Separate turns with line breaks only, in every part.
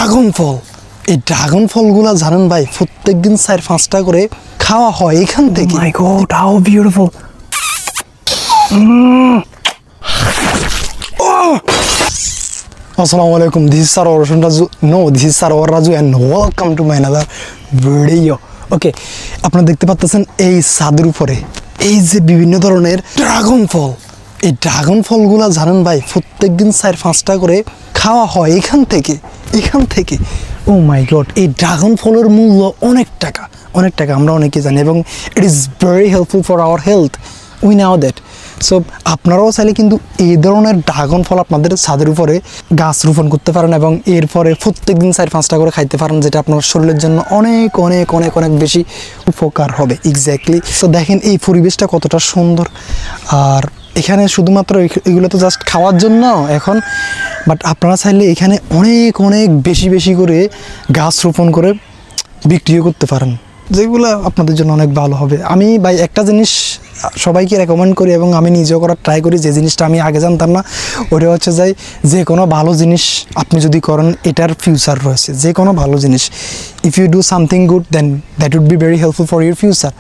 Dragon ফল, এই dragon ফলগুলো জানেন ভাই প্রত্যেকদিন 4-5টা করে খাওয়া হয় এখান থেকে।
My god, how beautiful.
Assalamu alaikum, this is Sarwar Raju. No, this is Sarwar Raju and welcome to my another video. Okay, আপনারা দেখতে পাচ্ছেন এই ছাদের উপরে এই যে বিভিন্ন ধরনের ড্রাগন ফল, এই ড্রাগন ফলগুলা জানেন ভাই প্রত্যেকদিন 4-5টা করে খাওয়া হয় এখান থেকে। ও মাই গড, এই ড্রাগন ফলের মূল্য অনেক টাকা আমরা অনেকে জানি এবং it is very helpful for our health, we now that. So আপনারাও চাইলে কিন্তু এই ধরনের ড্রাগন ফল আপনাদের ছাদের উপরে গাছ রোপণ করতে পারেন এবং এরপরে প্রত্যেকদিন 4-5টা করে খাইতে পারেন, যেটা আপনার শরীরের জন্য অনেক অনেক অনেক অনেক বেশি উপকার হবে। এক্স্যাক্টলি। সো দেখেন এই পরিবেশটা কতটা সুন্দর, আর এখানে শুধুমাত্র এগুলো তো জাস্ট খাওয়ার জন্য এখন, বাট আপনারা চাইলে এখানে অনেক অনেক বেশি বেশি করে গাছ রোপণ করে বিক্রিও করতে পারেন, যেগুলো আপনাদের জন্য অনেক ভালো হবে। আমি ভাই একটা জিনিস সবাইকে রেকমেন্ড করি এবং আমি নিজেও করার ট্রাই করি, যে জিনিসটা আমি আগে জানতাম না, ওটা হচ্ছে যে কোনো ভালো জিনিস আপনি যদি করেন এটার ফিউচার রয়েছে। যে কোনো ভালো জিনিস, if you do something good then that would be very helpful for your future,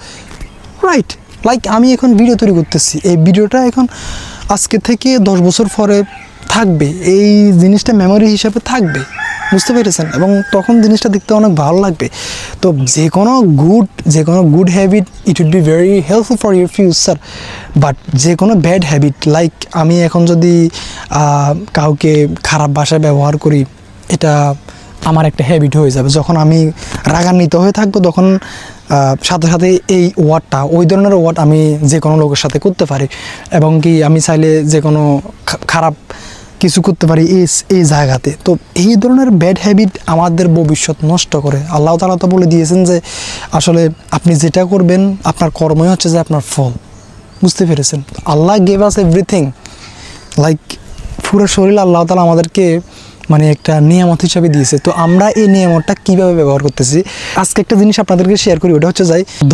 right? Like আমি এখন ভিডিও তৈরি করতেছি, এই ভিডিওটা এখন আজকে থেকে 10 বছর পরে থাকবে, এই জিনিসটা মেমোরি হিসাবে থাকবে, বুঝতে পেরেছেন? এবং তখন জিনিসটা দেখতে অনেক ভালো লাগবে। তো যে কোনো good habit it would be very helpful for your future, but যে কোনো ব্যাড হ্যাবিট, লাইক আমি এখন যদি কাউকে খারাপ ভাষায় ব্যবহার করি, এটা আমার একটা হ্যাবিট হয়ে যাবে। যখন আমি রাগান্বিত হয়ে থাকবো তখন সাথে সাথে এই ওয়ার্ডটা, ওই ধরনের ওয়ার্ড আমি যে কোনো লোকের সাথে করতে পারি, এবং কি আমি চাইলে যে কোনো খারাপ কিছু করতে পারি এই জায়গাতে। তো এই ধরনের ব্যাড হ্যাবিট আমাদের ভবিষ্যৎ নষ্ট করে। আল্লাহ তাআলা তো বলে দিয়েছেন যে আসলে আপনি যেটা করবেন আপনার কর্মই হচ্ছে যে আপনার ফল, বুঝতে পেরেছেন? আল্লাহ গেভ আস এভরিথিং, লাইক পুরো শরীর আল্লাহ তাআলা আমাদেরকে মানে একটা নিয়ামত হিসাবে দিয়েছে। তো আমরা এই নিয়ামতটা কীভাবে ব্যবহার করতেছি, আজকে একটা জিনিস আপনাদেরকে শেয়ার করি। ওটা হচ্ছে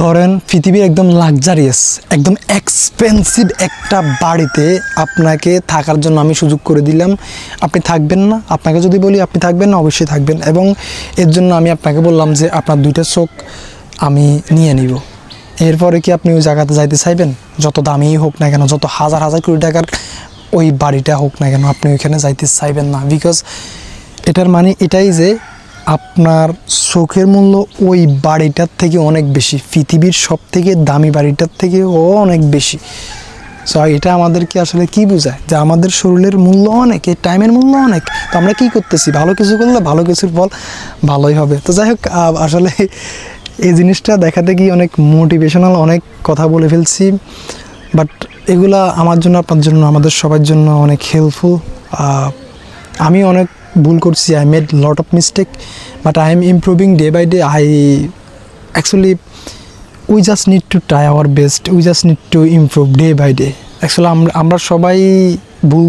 ধরেন পৃথিবীর একদম লাক্সারিয়াস, একদম এক্সপেন্সিভ একটা বাড়িতে আপনাকে থাকার জন্য আমি সুযোগ করে দিলাম, আপনি থাকবেন না? আপনাকে যদি বলি আপনি থাকবেন না? অবশ্যই থাকবেন। এবং এর জন্য আমি আপনাকে বললাম যে আপনার 2টা চোখ আমি নিয়ে নিব। এরপরে কি আপনি ওই জায়গাতে যাইতে চাইবেন? যত দামিই হোক না কেন, যত হাজার হাজার কোটি টাকার ওই বাড়িটা হোক না কেন, আপনি ওইখানে যাইতে চাইবেন না। বিকজ এটার মানে এটাই যে আপনার চোখের মূল্য ওই বাড়িটার থেকে অনেক বেশি, পৃথিবীর সব থেকে দামি বাড়িটার থেকে অনেক বেশি। সো এটা আমাদেরকে আসলে কি বোঝায়, যে আমাদের শরীরের মূল্য অনেক, এই টাইমের মূল্য অনেক। তো আমরা কী করতেছি, ভালো কিছু করলে ভালো কিছুর ফল ভালোই হবে। তো যাই হোক, আসলে এই জিনিসটা দেখাতে গিয়ে অনেক মোটিভেশনাল অনেক কথা বলে ফেলছি, বাট এগুলা আমার জন্য, আপনার জন্য, আমাদের সবার জন্য অনেক হেল্পফুল। আমি অনেক ভুল করছি, I made lot of mistake, but I am improving day by day. Actually we just need to try our best, we just need to improve day by day. Actually আমরা সবাই ভুল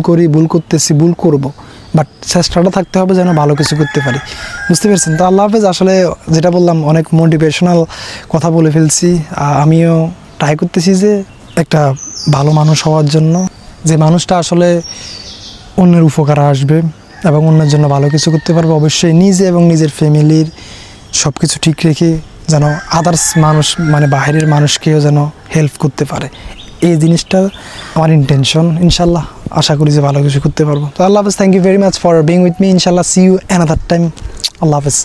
করতেছি, ভুল করব, বাট চেষ্টাটা থাকতে হবে যেন ভালো কিছু করতে পারি, বুঝতে পেরেছেন? তো আল্লাহ হাফেজ। আসলে যেটা বললাম অনেক মোটিভেশনাল কথা বলে ফেলছি। আমিও ট্রাই করতেছি যে একটা ভালো মানুষ হওয়ার জন্য, যে মানুষটা আসলে অন্যের উপকার আসবে এবং অন্যের জন্য ভালো কিছু করতে পারবে, অবশ্যই নিজে এবং নিজের ফ্যামিলির সব কিছু ঠিক রেখে যেন আদার্স মানুষ, মানে বাইরের মানুষকেও যেন হেল্প করতে পারে। এই জিনিসটা আমার ইন্টেনশন। ইনশাল্লাহ আশা করি যে ভালো কিছু করতে পারবো। তো আল্লাহ হাফেজ, thank you very much for being with me. ইনশাল্লাহ সি ইউ অ্যানাদার টাইম। আল্লাহ হাফেজ।